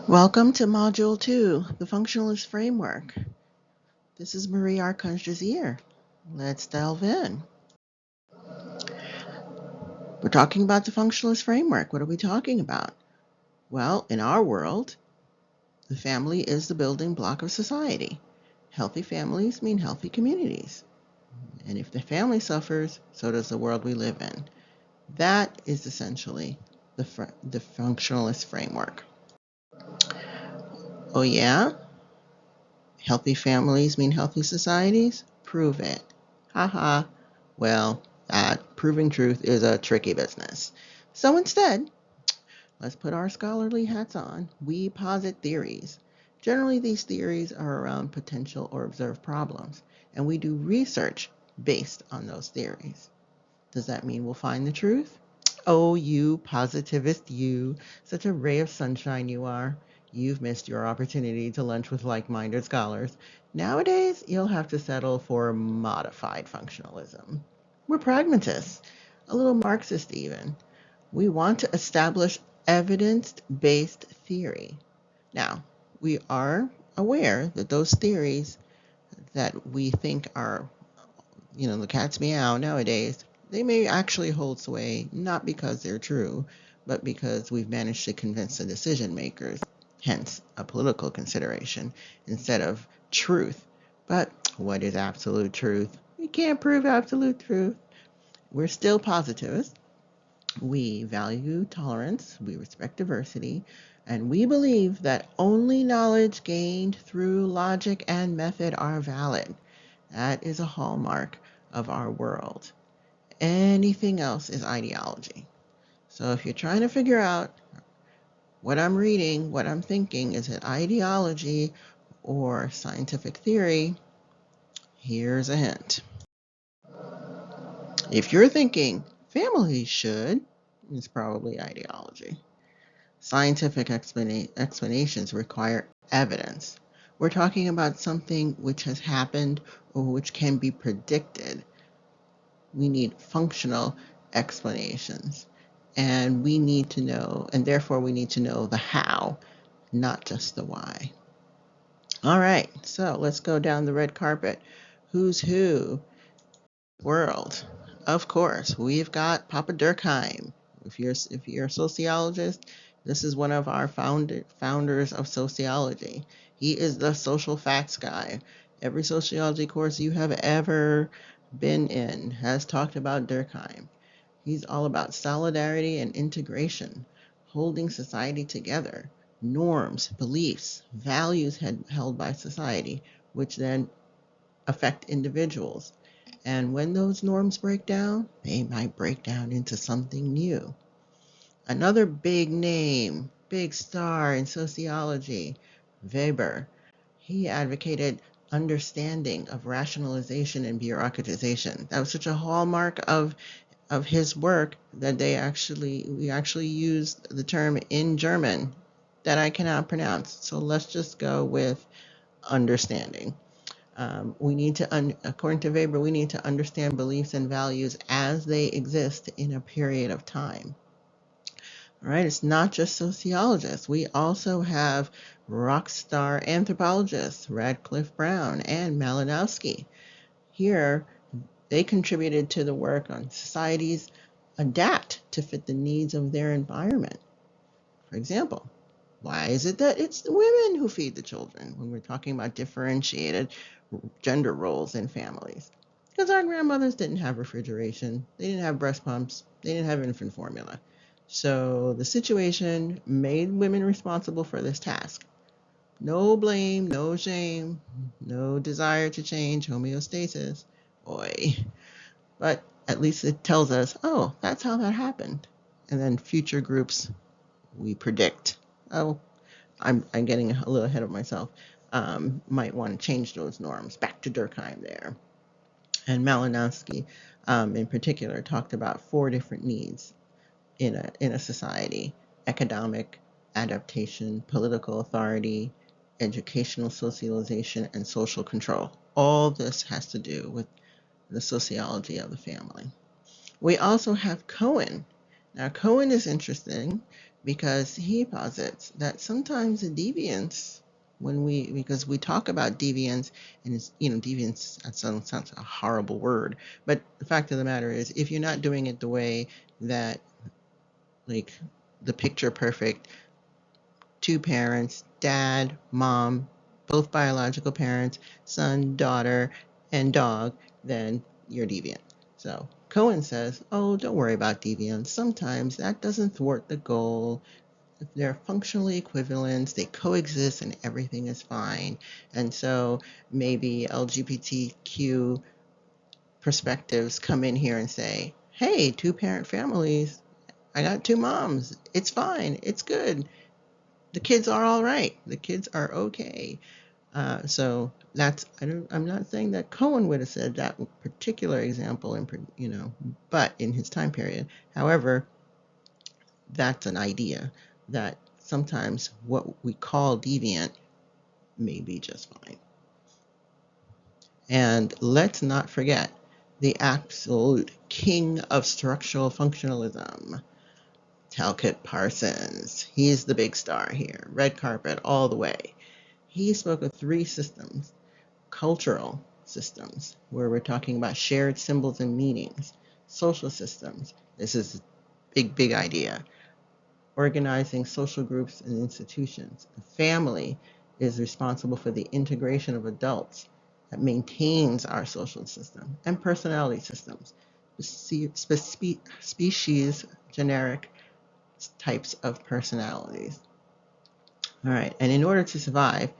Welcome to Module 2, the Functionalist Framework. This is Marie Archange-Désir. Let's delve in. We're talking about the Functionalist Framework. What are we talking about? Well, in our world, the family is the building block of society. Healthy families mean healthy communities. And if the family suffers, so does the world we live in. That is essentially the Functionalist Framework. Oh yeah? Healthy families mean healthy societies? Prove it. Haha. Well, proving truth is a tricky business. So instead, let's put our scholarly hats on. We posit theories. Generally, these theories are around potential or observed problems, and we do research based on those theories. Does that mean we'll find the truth? Oh, you positivist, you. Such a ray of sunshine you are. You've missed your opportunity to lunch with like-minded scholars. Nowadays, you'll have to settle for modified functionalism. We're pragmatists, a little Marxist even. We want to establish evidence-based theory. Now, we are aware that those theories that we think are, the cat's meow nowadays, they may actually hold sway, not because they're true, but because we've managed to convince the decision makers, hence a political consideration, instead of truth. But what is absolute truth? We can't prove absolute truth. We're still positivists. We value tolerance, we respect diversity, and we believe that only knowledge gained through logic and method are valid. That is a hallmark of our world. Anything else is ideology. So if you're trying to figure out what I'm reading, what I'm thinking, is it ideology or scientific theory? Here's a hint. If you're thinking families should, it's probably ideology. Scientific explanations require evidence. We're talking about something which has happened or which can be predicted. We need functional explanations. And we need to know, and therefore we need to know the how, not just the why. All right, so let's go down the red carpet. Who's who? World. Of course, we've got Papa Durkheim. If you're a sociologist, this is one of our founders of sociology. He is the social facts guy. Every sociology course you have ever been in has talked about Durkheim. He's all about solidarity and integration, holding society together, norms, beliefs, values held by society, which then affect individuals. And when those norms break down, they might break down into something new. Another big name, big star in sociology, Weber. He advocated understanding of rationalization and bureaucratization. That was such a hallmark of his work that we actually used the term in German that I cannot pronounce. So let's just go with understanding. We need to, according to Weber, we need to understand beliefs and values as they exist in a period of time. All right, it's not just sociologists. We also have rock star anthropologists, Radcliffe Brown and Malinowski. Here, they contributed to the work on societies adapt to fit the needs of their environment. For example, why is it that it's the women who feed the children when we're talking about differentiated gender roles in families? Because our grandmothers didn't have refrigeration, they didn't have breast pumps, they didn't have infant formula. So the situation made women responsible for this task. No blame, no shame, no desire to change homeostasis. Boy. But at least it tells us, oh, that's how that happened. And then future groups, we predict, oh, I'm getting a little ahead of myself, might want to change those norms. Back to Durkheim there. And Malinowski, in particular, talked about 4 different needs in a society: economic adaptation, political authority, educational socialization, and social control. All this has to do with the sociology of the family. We also have Cohen. Now, Cohen is interesting because he posits that sometimes the deviance, because we talk about deviance, and it's, deviance, that sounds a horrible word, but the fact of the matter is, if you're not doing it the way that, like, the picture perfect two parents, dad, mom, both biological parents, son, daughter, and dog, then you're deviant. So Cohen says, oh, don't worry about deviance. Sometimes that doesn't thwart the goal. If they're functionally equivalent, they coexist and everything is fine. And so maybe LGBTQ perspectives come in here and say, hey, two-parent families, I got two moms. It's fine. It's good. The kids are all right. The kids are okay. So that's, I'm not saying that Cohen would have said that particular example, but in his time period. However, that's an idea that sometimes what we call deviant may be just fine. And let's not forget the absolute king of structural functionalism, Talcott Parsons. He's the big star here, red carpet all the way. He spoke of three systems: cultural systems, where we're talking about shared symbols and meanings; social systems, this is a big idea, organizing social groups and institutions. The family is responsible for the integration of adults that maintains our social system; and personality systems, species, generic types of personalities. All right, and in order to survive,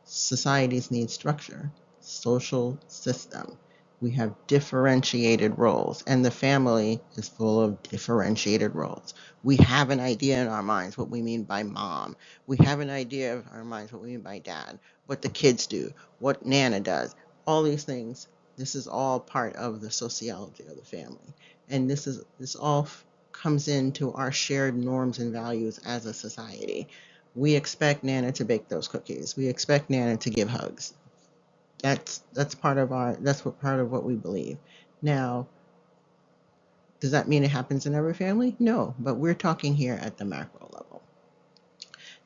societies need structure, social system. We have differentiated roles, and the family is full of differentiated roles. We have an idea in our minds what we mean by mom. We have an idea of our minds what we mean by dad, what the kids do, what Nana does, all these things. This is all part of the sociology of the family. And this all comes into our shared norms and values as a society. We expect Nana to bake those cookies. We expect Nana to give hugs. That's part of what we believe. Now, does that mean it happens in every family? No, but we're talking here at the macro level.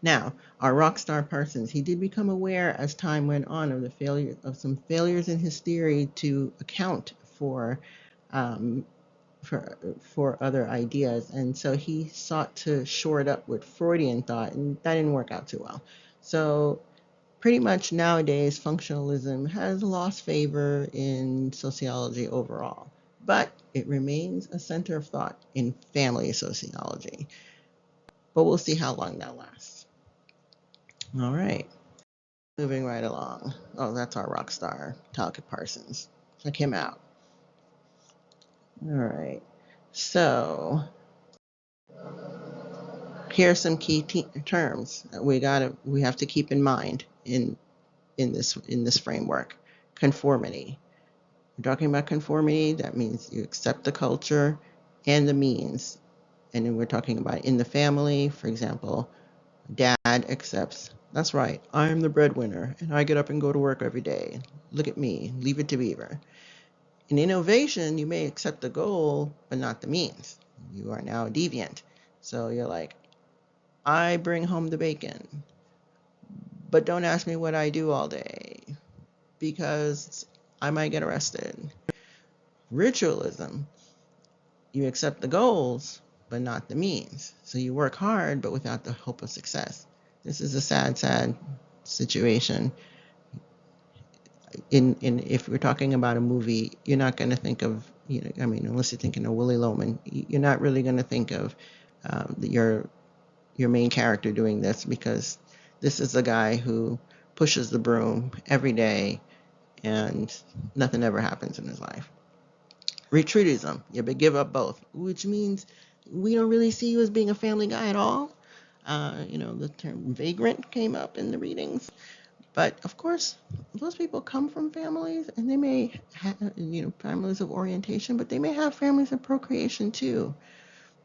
Now, our rock star Parsons, he did become aware as time went on of some failures in his theory to account um, for other ideas, and so he sought to shore it up with Freudian thought, and that didn't work out too well. So pretty much nowadays, functionalism has lost favor in sociology overall, but it remains a center of thought in family sociology. But we'll see how long that lasts. All right, moving right along. Oh, that's our rock star, Talcott Parsons. Check him out. All right, so here are some key terms that we have to keep in mind in this framework. Conformity. We're talking about conformity. That means you accept the culture and the means. And then we're talking about in the family, for example, dad accepts, that's right, I'm the breadwinner and I get up and go to work every day. Look at me, leave it to Beaver. In innovation, you may accept the goal, but not the means. You are now a deviant. So you're like, I bring home the bacon, but don't ask me what I do all day because I might get arrested. Ritualism, you accept the goals, but not the means. So you work hard, but without the hope of success. This is a sad situation. If we're talking about a movie, you're not going to think of, unless you're thinking of Willy Loman, you're not really going to think of your main character doing this, because this is a guy who pushes the broom every day and nothing ever happens in his life. Retreatism, you give up both, which means we don't really see you as being a family guy at all. The term vagrant came up in the readings. But of course, those people come from families, and they may have, families of orientation, but they may have families of procreation too,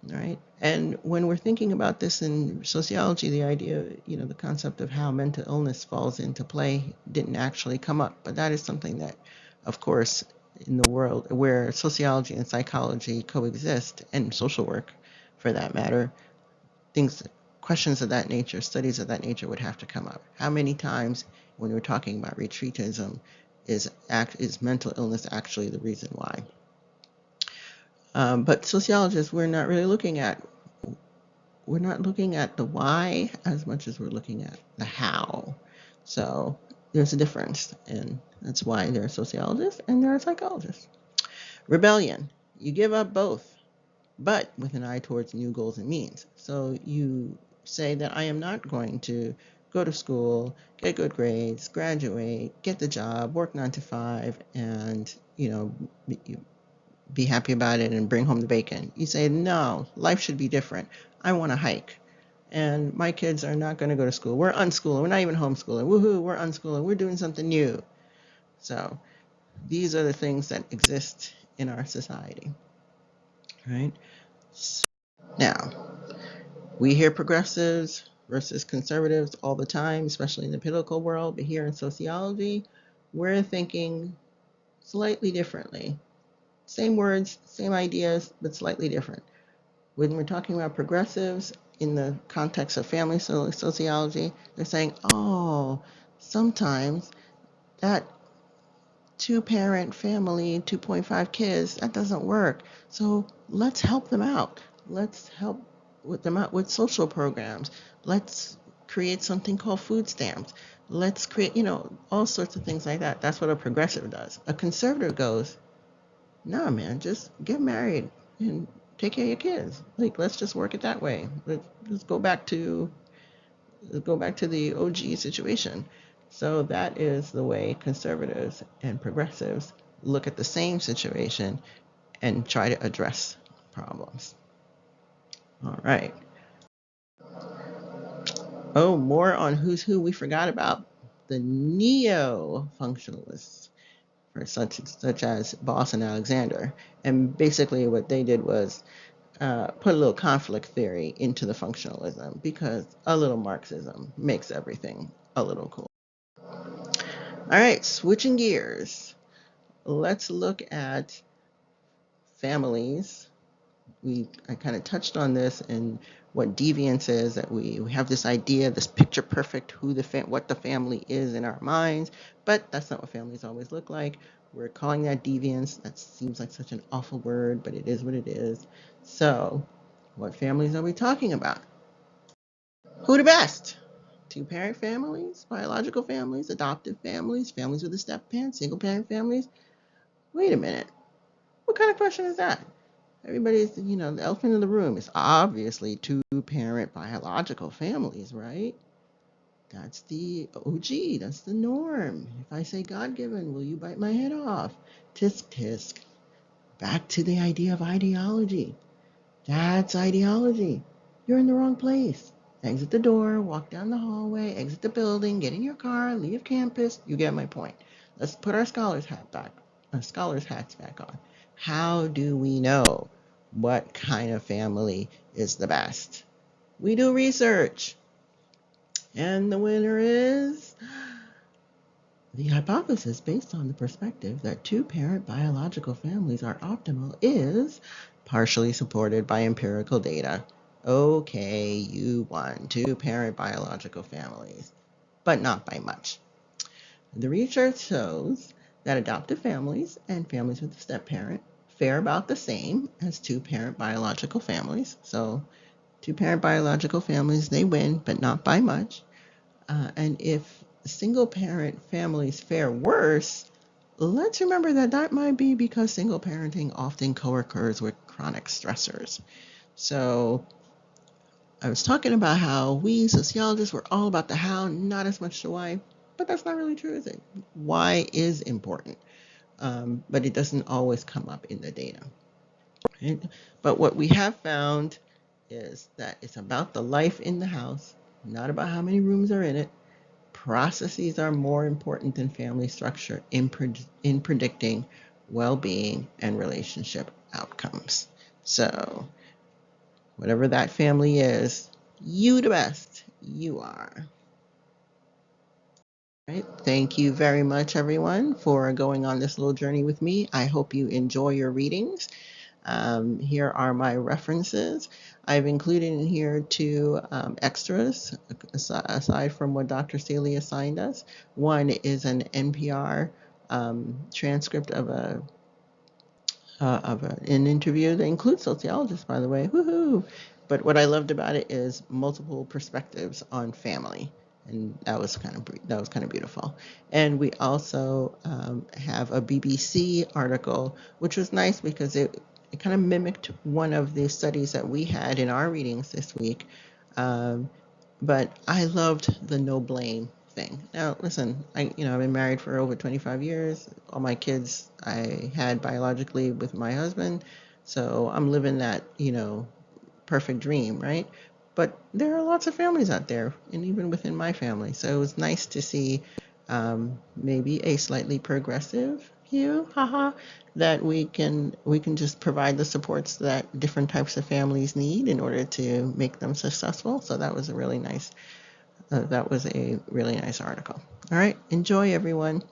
right? And when we're thinking about this in sociology, the idea, the concept of how mental illness falls into play didn't actually come up. But that is something that, of course, in the world where sociology and psychology coexist, and social work for that matter, things questions of that nature, studies of that nature would have to come up. How many times when we're talking about retreatism is mental illness actually the reason why? But sociologists, we're not looking at the why as much as we're looking at the how. So there's a difference, and that's why there are sociologists and there are psychologists. Rebellion, you give up both, but with an eye towards new goals and means. So you say that I am not going to go to school, get good grades, graduate, get the job, work 9 to 5, and be happy about it and bring home the bacon. You say, no, life should be different. I want to hike. And my kids are not going to go to school. We're unschooling. We're not even homeschooling. Woohoo, we're unschooling. We're doing something new. So these are the things that exist in our society, right? So, now, we hear progressives versus conservatives all the time, especially in the political world, but here in sociology, we're thinking slightly differently. Same words, same ideas, but slightly different. When we're talking about progressives in the context of family sociology, they're saying, oh, sometimes that 2-parent family, 2.5 kids, that doesn't work. So let's help them out. Let's help them out with social programs. Let's create something called food stamps. Let's create, all sorts of things like that. That's what a progressive does. A conservative goes, no, man, just get married and take care of your kids. Like, let's just work it that way. Let's go back to the OG situation. So that is the way conservatives and progressives look at the same situation and try to address problems. All right. Oh, more on who's who we forgot about. The neo-functionalists, such as Boss and Alexander. And basically what they did was put a little conflict theory into the functionalism, because a little Marxism makes everything a little cool. All right, switching gears. Let's look at families. I kind of touched on this and what deviance is, that we have this idea, this picture perfect what the family is in our minds, but that's not what families always look like. We're calling that deviance. That seems like such an awful word, but it is what it is. So, what families are we talking about? Who the best? 2-parent families, biological families, adoptive families, families with a step parent, single parent families? Wait a minute. What kind of question is that? Everybody's, the elephant in the room is obviously 2-parent biological families, right? That's the OG, that's the norm. If I say God-given, will you bite my head off? Tisk, tisk. Back to the idea of ideology. That's ideology. You're in the wrong place. Exit the door, walk down the hallway, exit the building, get in your car, leave campus. You get my point. Let's put our scholars hats back on. How do we know what kind of family is the best? We do research. And the winner is the hypothesis, based on the perspective that 2-parent biological families are optimal, is partially supported by empirical data. Okay, you won. 2-parent biological families, but not by much. The research shows that adoptive families and families with a step-parent fare about the same as 2-parent biological families. So 2-parent biological families, they win, but not by much. And if single-parent families fare worse, let's remember that might be because single parenting often co-occurs with chronic stressors. So I was talking about how we sociologists were all about the how, not as much the why, but that's not really true, is it? Why is important, but it doesn't always come up in the data. Right? But what we have found is that it's about the life in the house, not about how many rooms are in it. Processes are more important than family structure in predicting well-being and relationship outcomes. So whatever that family is, you the best. You are. Right. Thank you very much, everyone, for going on this little journey with me. I hope you enjoy your readings. Here are my references. I've included in here two extras, aside from what Dr. Staley assigned us. One is an NPR transcript of an interview that includes sociologists, by the way. Woohoo! But what I loved about it is multiple perspectives on family, and that was kind of beautiful. And we also have a BBC article, which was nice because it kind of mimicked one of the studies that we had in our readings this week. But I loved the no blame thing. Now, listen, I've been married for over 25 years. All my kids I had biologically with my husband. So I'm living that, perfect dream, right? But there are lots of families out there, and even within my family. So it was nice to see maybe a slightly progressive view, haha, that we can just provide the supports that different types of families need in order to make them successful. So that was a really nice article. All right, enjoy everyone.